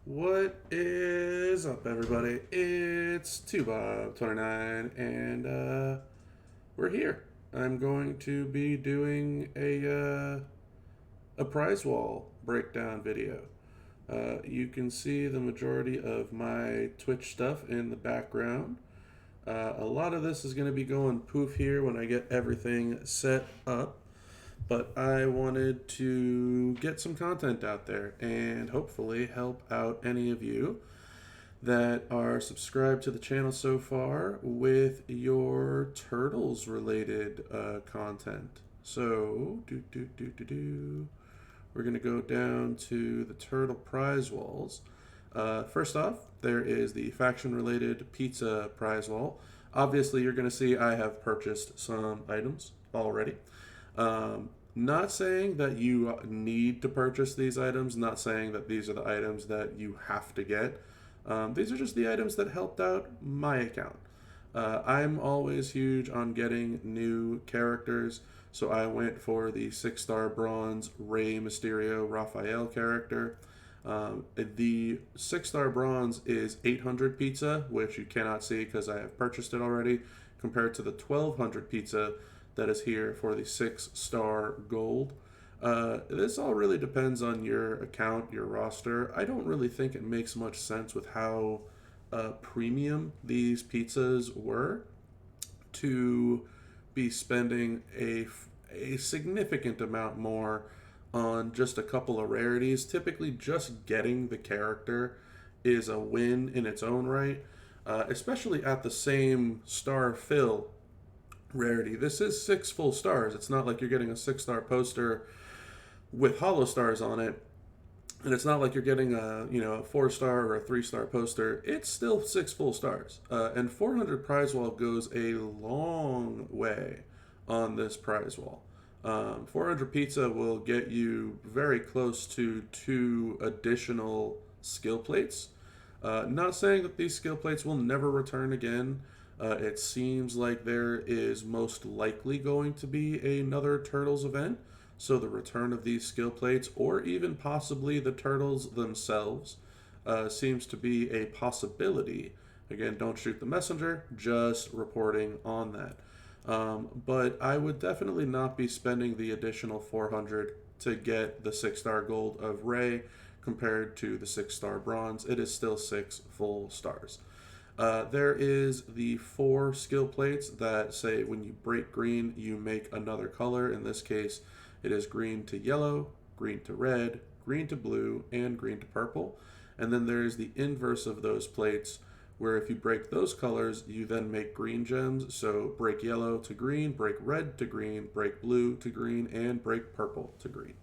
What is up, everybody? It's 2Bob29, and we're here. I'm going to be doing a prize wall breakdown video. You can see the majority of my Twitch stuff in the background. A lot of this is going to be going poof here when I get everything set up. But I wanted to get some content out there and hopefully help out any of you that are subscribed to the channel so far with your turtles related content. So, we're going to go down to the turtle prize walls. First off, there is the faction related pizza prize wall. Obviously, you're going to see I have purchased some items already. Not saying that you need to purchase these items, not saying that these are the items that you have to get. These are just the items that helped out my account. I'm always huge on getting new characters, so I went for the 6-star bronze Rey Mysterio Raphael character. The 6-star bronze is 800 pizza, which you cannot see because I have purchased it already, compared to the 1200 pizza that is here for the 6-star gold. This all really depends on your account, your roster. I don't really think it makes much sense with how premium these pizzas were to be spending a significant amount more on just a couple of rarities. Typically, just getting the character is a win in its own right, especially at the same star fill rarity. This is 6 full stars. It's not like you're getting a 6-star poster with hollow stars on it, and it's not like you're getting a 4-star or a 3-star poster. It's still 6 full stars, and 400 prize wall goes a long way on this prize wall. 400 pizza will get you very close to 2 additional skill plates. Not saying that these skill plates will never return again. It seems like there is most likely going to be another Turtles event, so the return of these skill plates, or even possibly the Turtles themselves, seems to be a possibility. Again, don't shoot the messenger, just reporting on that. But I would definitely not be spending the additional 400 to get the 6-star gold of Rey compared to the 6-star bronze. It is still 6 full stars. There is the 4 skill plates that say when you break green, you make another color. In this case, it is green to yellow, green to red, green to blue, and green to purple. And then there is the inverse of those plates, where if you break those colors, you then make green gems. So break yellow to green, break red to green, break blue to green, and break purple to green.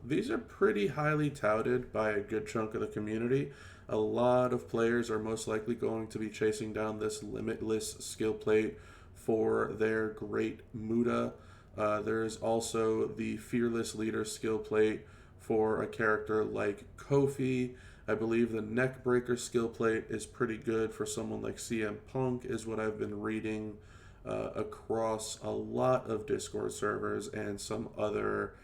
These are pretty highly touted by a good chunk of the community. A lot of players are most likely going to be chasing down this limitless skill plate for their great Muda. There's also the Fearless Leader skill plate for a character like Kofi. I believe the Neckbreaker skill plate is pretty good for someone like CM Punk, is what I've been reading across a lot of Discord servers and some other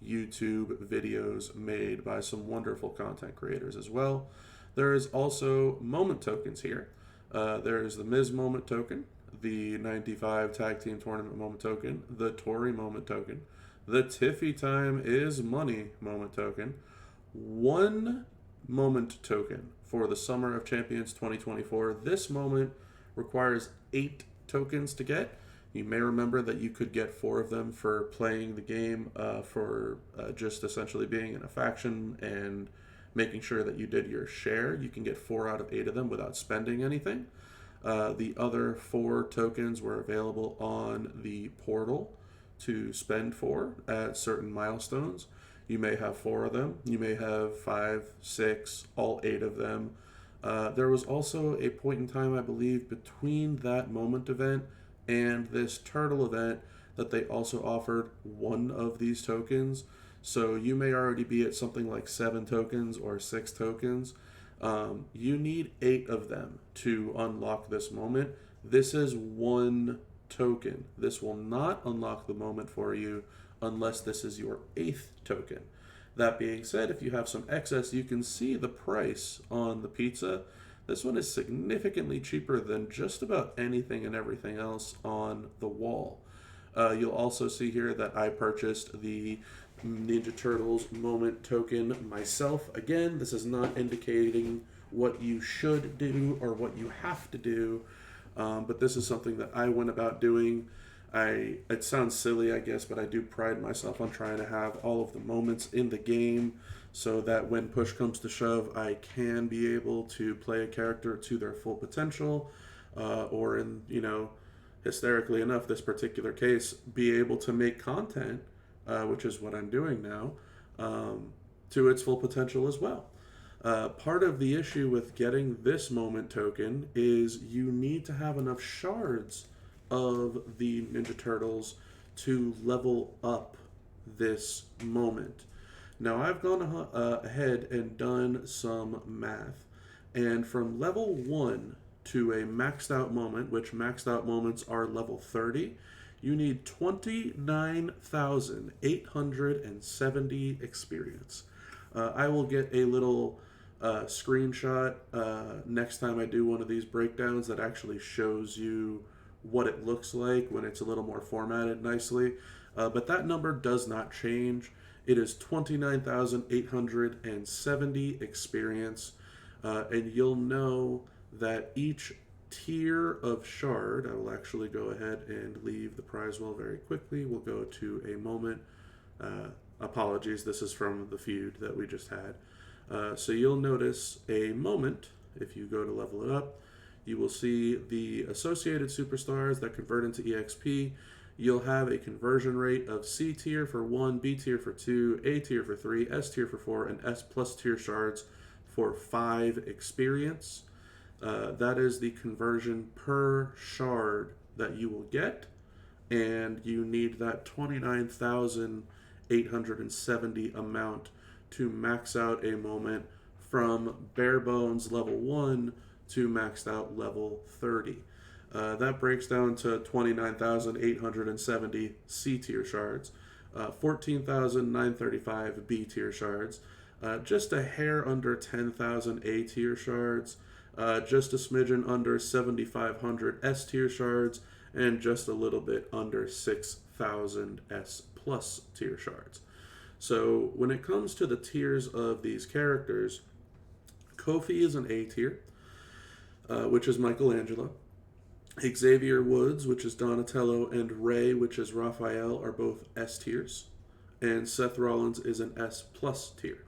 YouTube videos made by some wonderful content creators as well. There is also moment tokens here. There's the Miz moment token, the 95 Tag Team Tournament moment token, the Tori moment token, the Tiffy Time is Money moment token, one moment token for the Summer of Champions 2024. This moment requires 8 tokens to get. You may remember that you could get 4 of them for playing the game, for just essentially being in a faction and making sure that you did your share. You can get 4 out of 8 of them without spending anything. The other 4 tokens were available on the portal to spend for at certain milestones. You may have 4 of them. You may have 5, 6, all 8 of them. There was also a point in time, I believe, between that moment event and this turtle event that they also offered 1 of these tokens. So you may already be at something like 7 tokens or 6 tokens. You need 8 of them to unlock this moment. This is 1 token. This will not unlock the moment for you unless this is your 8th token. That being said, if you have some excess, you can see the price on the pizza. This one is significantly cheaper than just about anything and everything else on the wall. You'll also see here that I purchased the Ninja Turtles moment token myself. Again, this is not indicating what you should do or what you have to do, but this is something that I went about doing. It sounds silly, I guess, but I do pride myself on trying to have all of the moments in the game so that when push comes to shove, I can be able to play a character to their full potential, or in, hysterically enough, this particular case, be able to make content, which is what I'm doing now, to its full potential as well. Part of the issue with getting this moment token is you need to have enough shards of the Ninja Turtles to level up this moment. Now I've gone ahead and done some math, and from level 1 to a maxed out moment, which maxed out moments are level 30, you need 29,870 experience. I will get a little screenshot next time I do one of these breakdowns that actually shows you what it looks like when it's a little more formatted nicely. But that number does not change. It is 29,870 experience. And you'll know that each tier of shard, I will actually go ahead and leave the prize well very quickly. We'll go to a moment. Apologies, this is from the feud that we just had. So you'll notice a moment, if you go to level it up, you will see the associated superstars that convert into EXP. You'll have a conversion rate of C tier for 1, B tier for 2, A tier for 3, S tier for 4, and S plus tier shards for 5 experience. That is the conversion per shard that you will get, and you need that 29,870 amount to max out a moment from bare bones level 1 to maxed out level 30. That breaks down to 29,870 C tier shards, 14,935 B tier shards, just a hair under 10,000 A tier shards, just a smidgen under 7,500 S tier shards, and just a little bit under 6,000 S plus tier shards. So when it comes to the tiers of these characters, Kofi is an A tier, which is Michelangelo. Xavier Woods, which is Donatello, and Ray, which is Raphael, are both S tiers. And Seth Rollins is an S plus tier.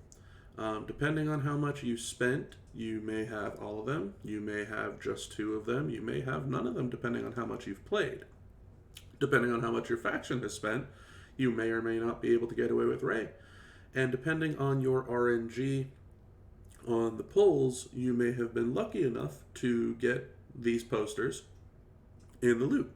Depending on how much you spent, you may have all of them, you may have just 2 of them, you may have none of them, depending on how much you've played. Depending on how much your faction has spent, you may or may not be able to get away with Ray. And depending on your RNG on the polls, you may have been lucky enough to get these posters in the loot.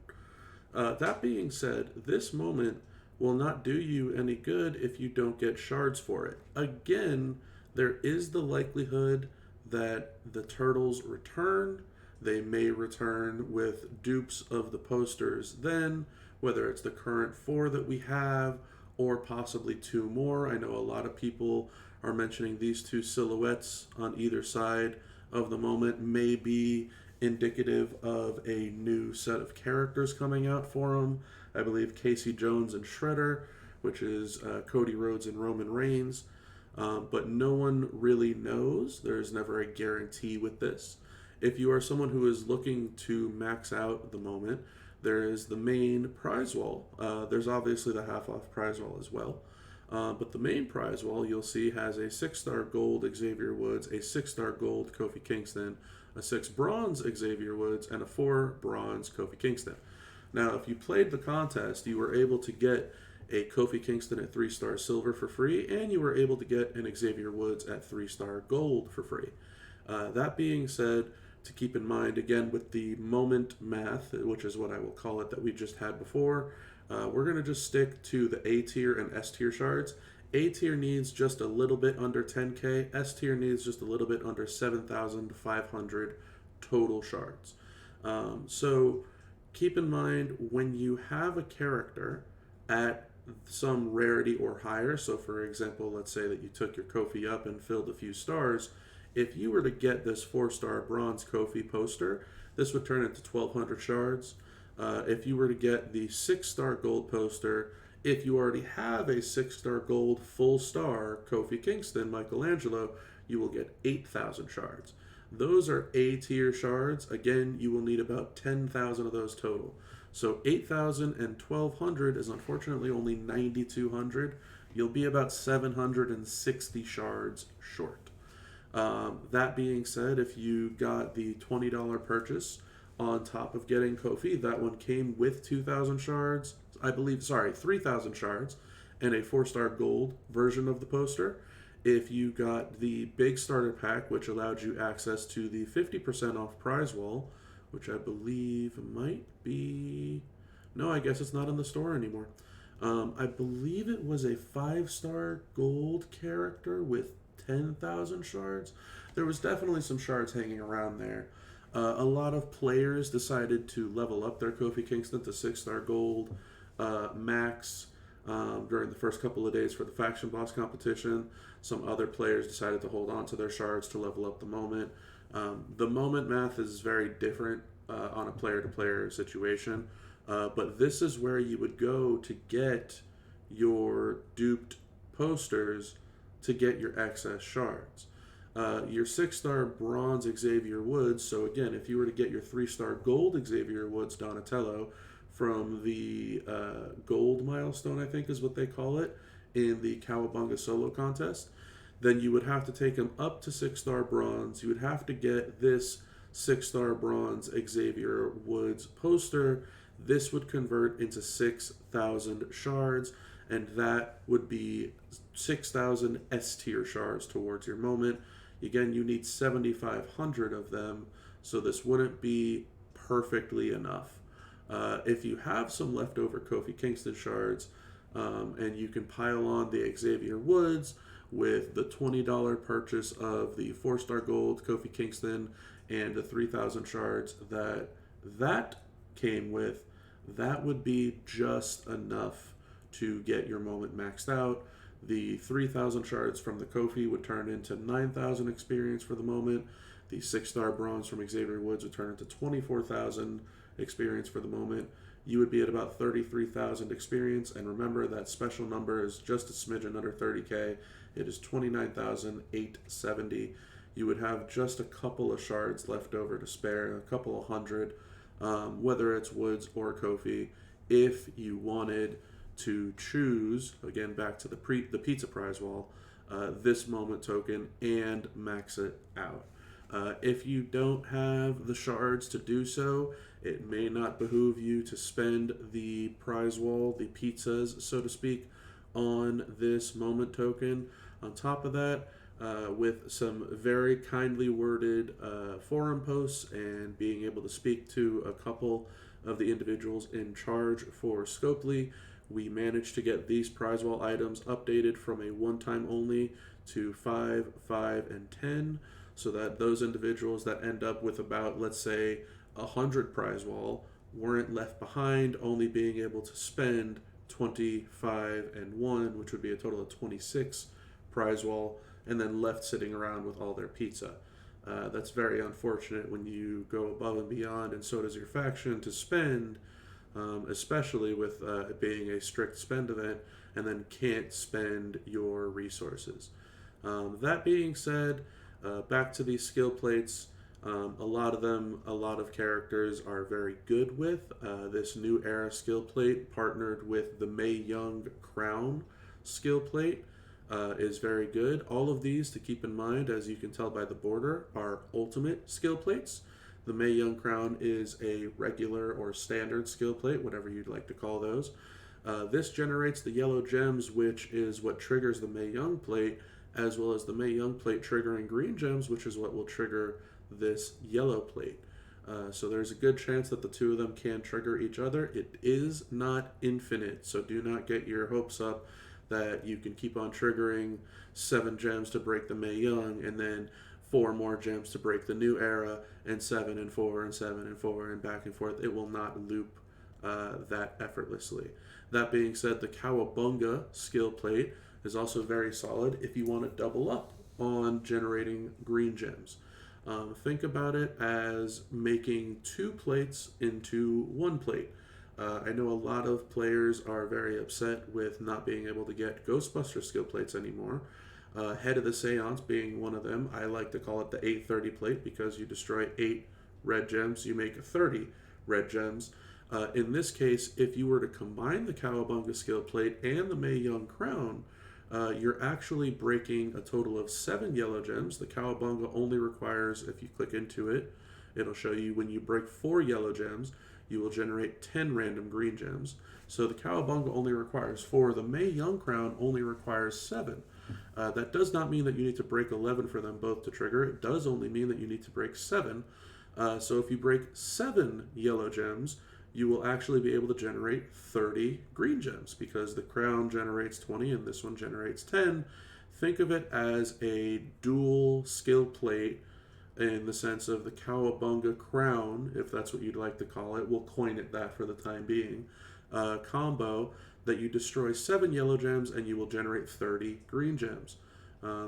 That being said, this moment will not do you any good if you don't get shards for it. Again, there is the likelihood that the turtles return. They may return with dupes of the posters then, whether it's the current 4 that we have or possibly 2 more. I know a lot of people are mentioning these 2 silhouettes on either side of the moment may be indicative of a new set of characters coming out for them. I believe Casey Jones and Shredder, which is Cody Rhodes and Roman Reigns. But no one really knows. There's never a guarantee with this. If you are someone who is looking to max out the moment, there is the main prize wall. There's obviously the half-off prize wall as well. But the main prize wall, you'll see, has a 6-star gold Xavier Woods, a 6-star gold Kofi Kingston, a 6 bronze Xavier Woods, and a 4 bronze Kofi Kingston. Now, if you played the contest, you were able to get a Kofi Kingston at 3-star silver for free, and you were able to get an Xavier Woods at 3-star gold for free. That being said, to keep in mind, again, with the moment math, which is what I will call it, that we just had before, we're going to just stick to the A tier and S tier shards. A tier needs just a little bit under 10k, S tier needs just a little bit under 7,500 total shards. So keep in mind, when you have a character at some rarity or higher. So, for example, let's say that you took your Kofi up and filled a few stars. If you were to get this 4-star bronze Kofi poster, this would turn into 1,200 shards. If you were to get the 6-star gold poster, if you already have a 6-star gold full star Kofi Kingston Michelangelo, you will get 8,000 shards. Those are A tier shards. Again, you will need about 10,000 of those total. So 8,000 and 1,200 is unfortunately only 9,200. You'll be about 760 shards short. That being said, if you got the $20 purchase on top of getting Kofi, that one came with 2,000 shards, I believe, sorry, 3,000 shards, and a 4-star gold version of the poster. If you got the big starter pack, which allowed you access to the 50% off prize wall, which I believe might be... No, I guess it's not in the store anymore. I believe it was a 5-star gold character with 10,000 shards. There was definitely some shards hanging around there. A lot of players decided to level up their Kofi Kingston to 6-star gold max during the first couple of days for the faction boss competition. Some other players decided to hold on to their shards to level up the moment. The moment math is very different on a player-to-player situation, but this is where you would go to get your duped posters to get your excess shards. Your 6-star bronze Xavier Woods, so again, if you were to get your 3-star gold Xavier Woods Donatello from the gold milestone, I think is what they call it, in the Cowabunga solo contest, then you would have to take him up to 6-star bronze. You would have to get this 6-star bronze Xavier Woods poster. This would convert into 6,000 shards, and that would be 6,000 S tier shards towards your moment. Again, you need 7,500 of them, so this wouldn't be perfectly enough. If you have some leftover Kofi Kingston shards, and you can pile on the Xavier Woods with the $20 purchase of the 4-star gold Kofi Kingston and the 3,000 shards that came with, that would be just enough to get your moment maxed out. The 3,000 shards from the Kofi would turn into 9,000 experience for the moment. The 6-star bronze from Xavier Woods would turn into 24,000 experience for the moment. You would be at about 33,000 experience, and remember that special number is just a smidgen under 30k. It is 29,870. You would have just a couple of shards left over to spare, a couple of hundred, whether it's Woods or Kofi, if you wanted to choose, again back to the pizza prize wall, this moment token and max it out. If you don't have the shards to do so, it may not behoove you to spend the prize wall, the pizzas, so to speak, on this moment token. On top of that, with some very kindly worded forum posts and being able to speak to a couple of the individuals in charge for Scopely, we managed to get these prize wall items updated from a one-time only to 5, 5, and 10, so that those individuals that end up with about, let's say, 100 prize wall weren't left behind, only being able to spend 25 and 1, which would be a total of 26 prize wall, and then left sitting around with all their pizza. That's very unfortunate when you go above and beyond, and so does your faction, to spend, especially with it being a strict spend event, and then can't spend your resources. That being said, back to these skill plates. A lot of characters are very good with. This new era skill plate, partnered with the Mae Young Crown skill plate, is very good. All of these, to keep in mind, as you can tell by the border, are ultimate skill plates. The Mae Young Crown is a regular or standard skill plate, whatever you'd like to call those. This generates the yellow gems, which is what triggers the Mae Young plate, as well as the Mae Young plate triggering green gems, which is what will trigger this yellow plate. So there's a good chance that the two of them can trigger each other. It is not infinite, so do not get your hopes up that you can keep on triggering 7 gems to break the Mae Young, and then 4 more gems to break the new era, and 7 and 4 and 7 and 4 and back and forth. It will not loop that effortlessly. That being said, the Cowabunga skill plate is also very solid if you want to double up on generating green gems. Think about it as making two plates into one plate. I know a lot of players are very upset with not being able to get Ghostbuster skill plates anymore. Head of the Seance being one of them. I like to call it the 830 plate because you destroy 8 red gems, you make 30 red gems. In this case, if you were to combine the Cowabunga skill plate and the Mae Young crown, you're actually breaking a total of 7 yellow gems. The Cowabunga only requires, if you click into it, it'll show you when you break 4 yellow gems, you will generate 10 random green gems. So the Cowabunga only requires 4. The Mae Young crown only requires 7. That does not mean that you need to break 11 for them both to trigger. It does only mean that you need to break 7. So if you break 7 yellow gems, you will actually be able to generate 30 green gems because the crown generates 20 and this one generates 10. Think of it as a dual skill plate in the sense of the Cowabunga crown, if that's what you'd like to call it. We'll coin it that for the time being. Combo that you destroy 7 yellow gems and you will generate 30 green gems.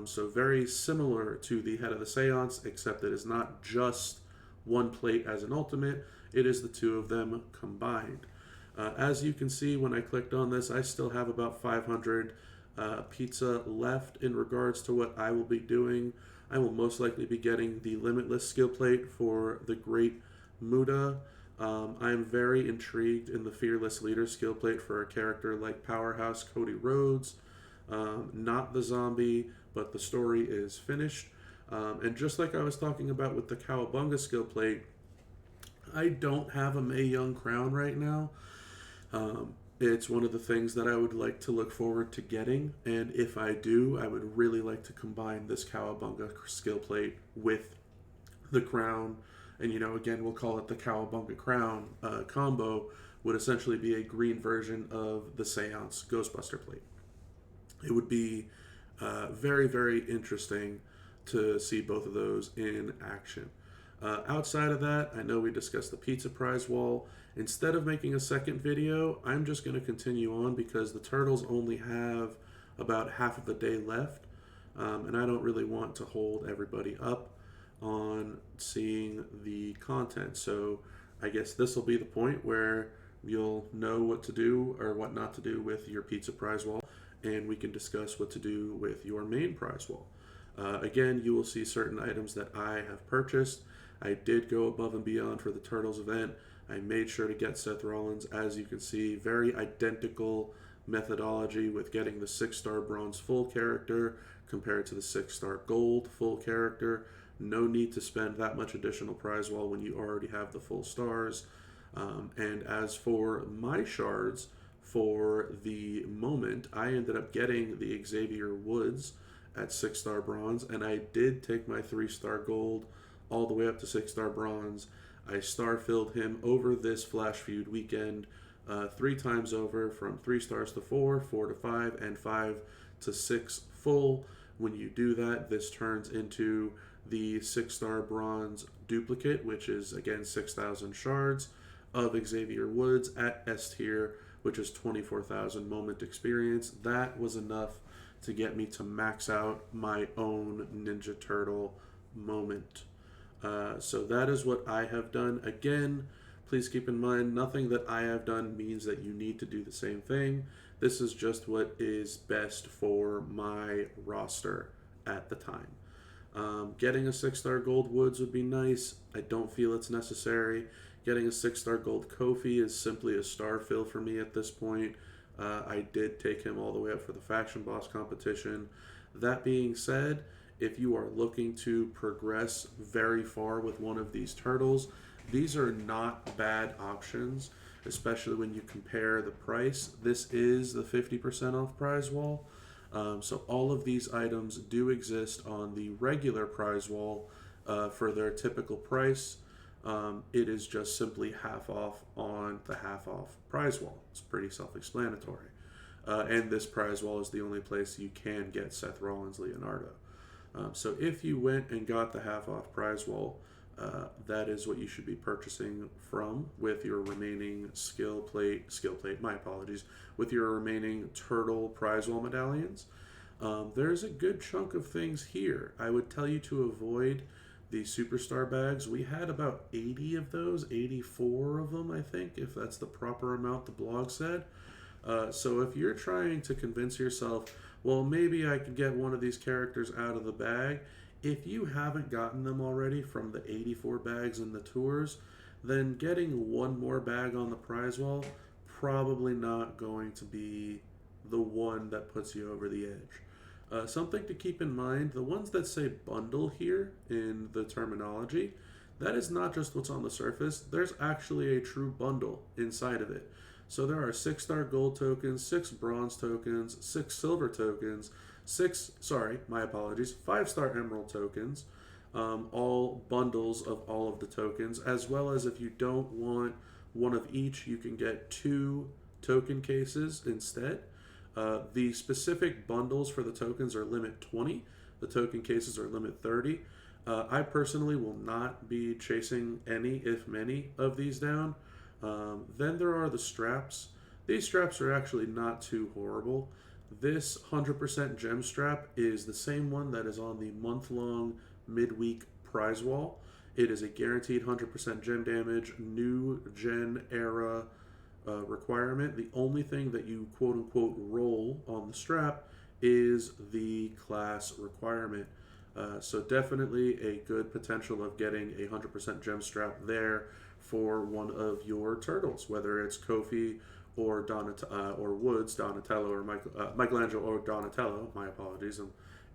So very similar to the Head of the Seance, except it is not just one plate as an ultimate, it is the two of them combined. As you can see, when I clicked on this, I still have about 500 pizza left in regards to what I will be doing. I will most likely be getting the Limitless skill plate for the Great Muda. I am very intrigued in the Fearless Leader skill plate for a character like Powerhouse Cody Rhodes. Not the zombie, but the story is finished. And just like I was talking about with the Cowabunga skill plate, I don't have a Mae Young crown right now. It's one of the things that I would like to look forward to getting, and if I do, I would really like to combine this Cowabunga skill plate with the crown, and again, we'll call it the Cowabunga crown combo, would essentially be a green version of the Seance Ghostbuster plate. It would be very, very interesting to see both of those in action. Outside of that, I know we discussed the pizza prize wall. Instead of making a second video, I'm just going to continue on because the turtles only have about half of the day left, and I don't really want to hold everybody up on seeing the content. So I guess this will be the point where you'll know what to do or what not to do with your pizza prize wall, and we can discuss what to do with your main prize wall. Again, you will see certain items that I have purchased. I did go above and beyond for the Turtles event. I made sure to get Seth Rollins. As you can see, very identical methodology with getting the 6-star bronze full character compared to the 6-star gold full character. No need to spend that much additional prize wall when you already have the full stars. And as for my shards, for the moment, I ended up getting the Xavier Woods at 6-star bronze, and I did take my 3-star gold all the way up to 6-star bronze. I star-filled him over this Flash Feud weekend 3 times over, from 3 stars to 4, 4 to 5, and 5 to 6 full. When you do that, this turns into the 6-star bronze duplicate, which is again 6,000 shards of Xavier Woods at S tier, which is 24,000 moment experience. That was enough to get me to max out my own Ninja Turtle moment. So that is what I have done. Again, please keep in mind, nothing that I have done means that you need to do the same thing. This is just what is best for my roster at the time. Getting a 6-star gold Woods would be nice. I don't feel it's necessary. Getting a 6-star gold Kofi is simply a star fill for me at this point. I did take him all the way up for the Faction Boss competition. That being said, if you are looking to progress very far with one of these turtles, these are not bad options, especially when you compare the price. This is the 50% off prize wall. So all of these items do exist on the regular prize wall for their typical price. It is just simply half off on the half off prize wall. It's pretty self-explanatory. And this prize wall is the only place you can get Seth Rollins Leonardo. So if you went and got the half off prize wall that is what you should be purchasing from with your remaining skill plate, my apologies, with your remaining turtle prize wall medallions. There's a good chunk of things here. I would tell you to avoid the superstar bags. We had about 80 of those, 84 of them, I think, if that's the proper amount the blog said. So if you're trying to convince yourself, well, maybe I could get one of these characters out of the bag, if you haven't gotten them already from the 84 bags in the tours, then getting one more bag on the prize wall probably not going to be the one that puts you over the edge. Something to keep in mind, the ones that say bundle here in the terminology, that is not just what's on the surface. There's actually a true bundle inside of it. So there are 6-star gold tokens, 6 bronze tokens, 6 silver tokens, 5-star emerald tokens, all bundles of all of the tokens, as well as if you don't want one of each, you can get 2 token cases instead. The specific bundles for the tokens are limit 20. The token cases are limit 30. I personally will not be chasing any, if many, of these down. Then there are the straps. These straps are actually not too horrible. This 100% gem strap is the same one that is on the month-long midweek prize wall. It is a guaranteed 100% gem damage, new gen era requirement. The only thing that you quote-unquote roll on the strap is the class requirement. So definitely a good potential of getting a 100% gem strap there for one of your turtles, whether it's Kofi or Woods, Donatello, or Michelangelo or Donatello. My apologies.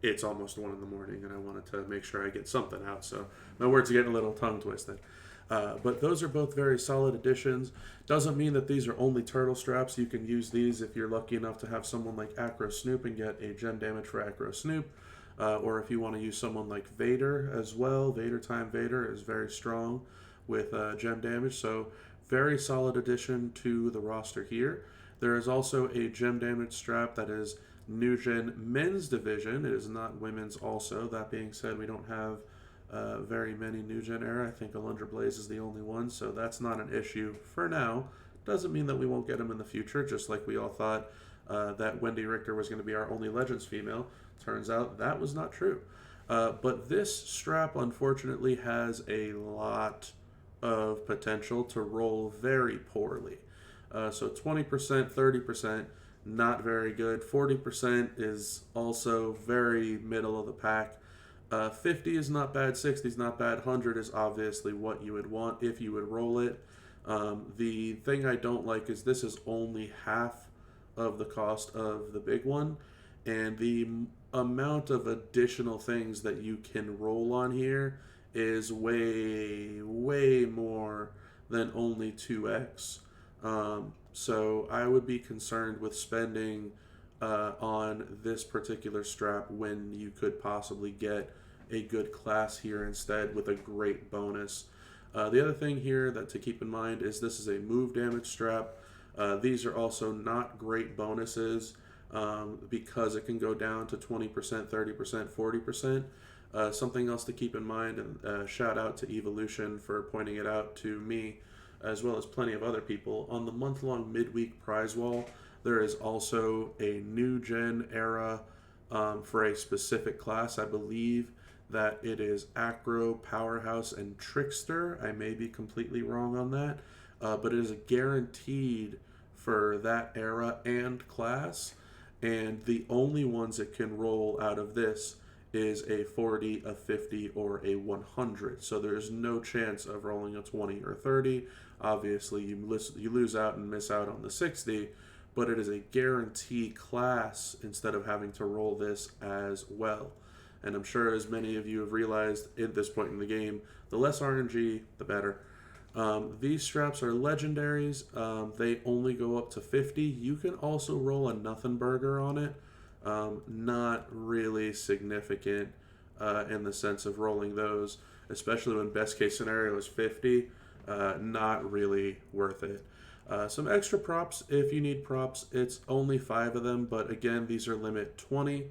It's almost 1 in the morning, and I wanted to make sure I get something out, so my words are getting a little tongue twisted. But those are both very solid additions. Doesn't mean that these are only turtle straps. You can use these if you're lucky enough to have someone like Acro Snoop and get a gem damage for Acro Snoop. Or if you want to use someone like Vader as well. Vader time Vader is very strong with gem damage. So very solid addition to the roster here. There is also a gem damage strap that is new gen men's division. It is not women's also. That being said, we don't have very many new gen era. I think Alundra Blaze is the only one, so that's not an issue for now. Doesn't mean that we won't get them in the future, just like we all thought that Wendy Richter was going to be our only Legends female. Turns out that was not true. But this strap, unfortunately, has a lot of potential to roll very poorly. So 20%, 30%, not very good. 40% is also very middle of the pack. 50 is not bad, 60 is not bad, 100 is obviously what you would want if you would roll it. The thing I don't like is this is only half of the cost of the big one, and the amount of additional things that you can roll on here is way, way more than only 2x. So I would be concerned with spending on this particular strap when you could possibly get a good class here instead with a great bonus. The other thing here that to keep in mind is this is a move damage strap. These are also not great bonuses because it can go down to 20%, 30%, 40%. Something else to keep in mind, and shout out to Evolution for pointing it out to me, as well as plenty of other people. On the month-long midweek prize wall, there is also a new gen era for a specific class. I believe that it is Acro, Powerhouse, and Trickster. I may be completely wrong on that, but it is a guaranteed for that era and class, and the only ones that can roll out of this is a 40, a 50, or a 100. So there's no chance of rolling a 20 or 30. Obviously, you lose out and miss out on the 60, but it is a guarantee class instead of having to roll this as well. And I'm sure as many of you have realized at this point in the game, the less RNG, the better. These straps are legendaries. They only go up to 50. You can also roll a nothing burger on it. Not really significant in the sense of rolling those, especially when best case scenario is 50. Not really worth it. Some extra props if you need props. It's only 5 of them, but again, these are limit 20,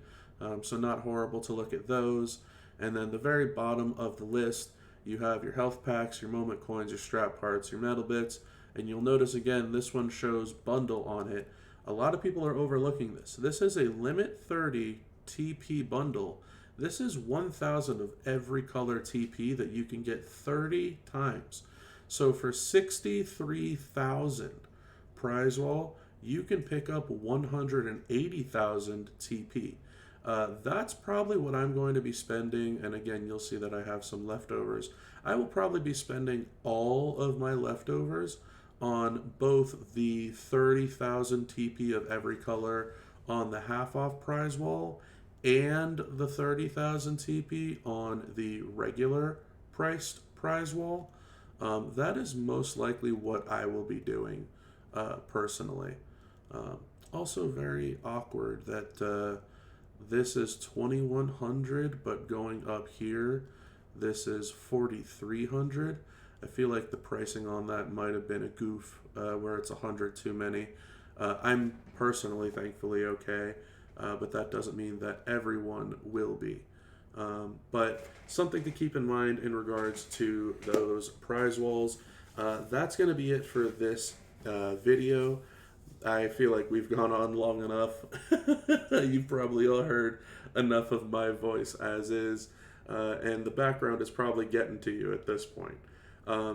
so not horrible to look at those. And then the very bottom of the list, you have your health packs, your moment coins, your strap parts, your metal bits, and you'll notice again this one shows bundle on it. A lot of people are overlooking this. This is a limit 30 TP bundle. This is 1,000 of every color TP that you can get 30 times. So for 63,000 prize wall, you can pick up 180,000 TP. That's probably what I'm going to be spending, and again, you'll see that I have some leftovers. I will probably be spending all of my leftovers on both the 30,000 TP of every color on the half-off prize wall and the 30,000 TP on the regular priced prize wall. That is most likely what I will be doing personally. Also very awkward that this is 2,100, but going up here, this is 4,300. I feel like the pricing on that might have been a goof, where it's 100 too many. I'm personally, thankfully, okay, but that doesn't mean that everyone will be. But something to keep in mind in regards to those prize walls. That's going to be it for this video. I feel like we've gone on long enough. You've probably all heard enough of my voice as is, and the background is probably getting to you at this point.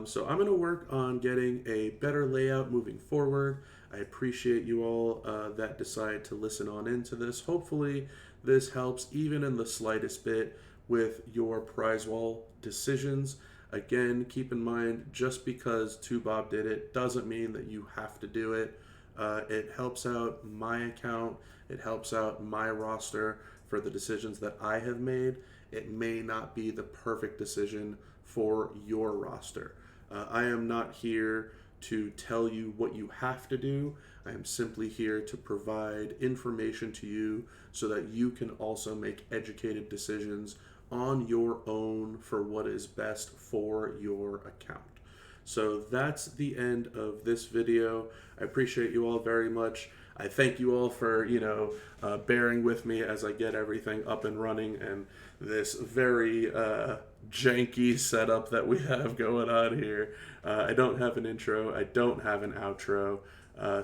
So I'm going to work on getting a better layout moving forward. I appreciate you all that decide to listen on into this. Hopefully this helps even in the slightest bit with your prize wall decisions. Again, keep in mind, just because 2Bob did it doesn't mean that you have to do it. It helps out my account. It helps out my roster for the decisions that I have made. It may not be the perfect decision for your roster. I am not here to tell you what you have to do. I am simply here to provide information to you so that you can also make educated decisions on your own for what is best for your account. So that's the end of this video. I appreciate you all very much. I thank you all for, bearing with me as I get everything up and running and this very janky setup that we have going on here. I don't have an intro. I don't have an outro.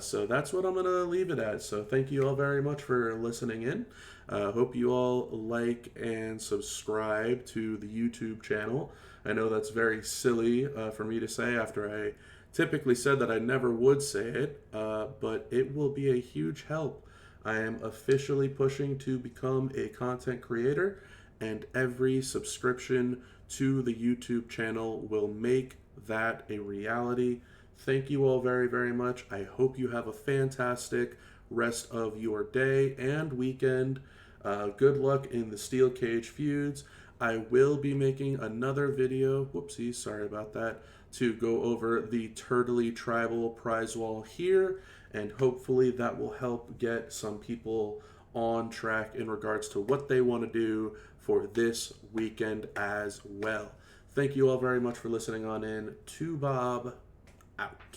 So that's what I'm going to leave it at. So thank you all very much for listening in. Hope you all like and subscribe to the YouTube channel. I know that's very silly for me to say after I typically said that I never would say it, but it will be a huge help. I am officially pushing to become a content creator, and every subscription to the YouTube channel will make that a reality. Thank you all very, very much. I hope you have a fantastic rest of your day and weekend. Good luck in the steel cage feuds. I will be making another video, whoopsie, sorry about that, to go over the Turtley Tribal prize wall here, and hopefully that will help get some people on track in regards to what they want to do for this weekend as well. Thank you all very much for listening on in. 2Bob out.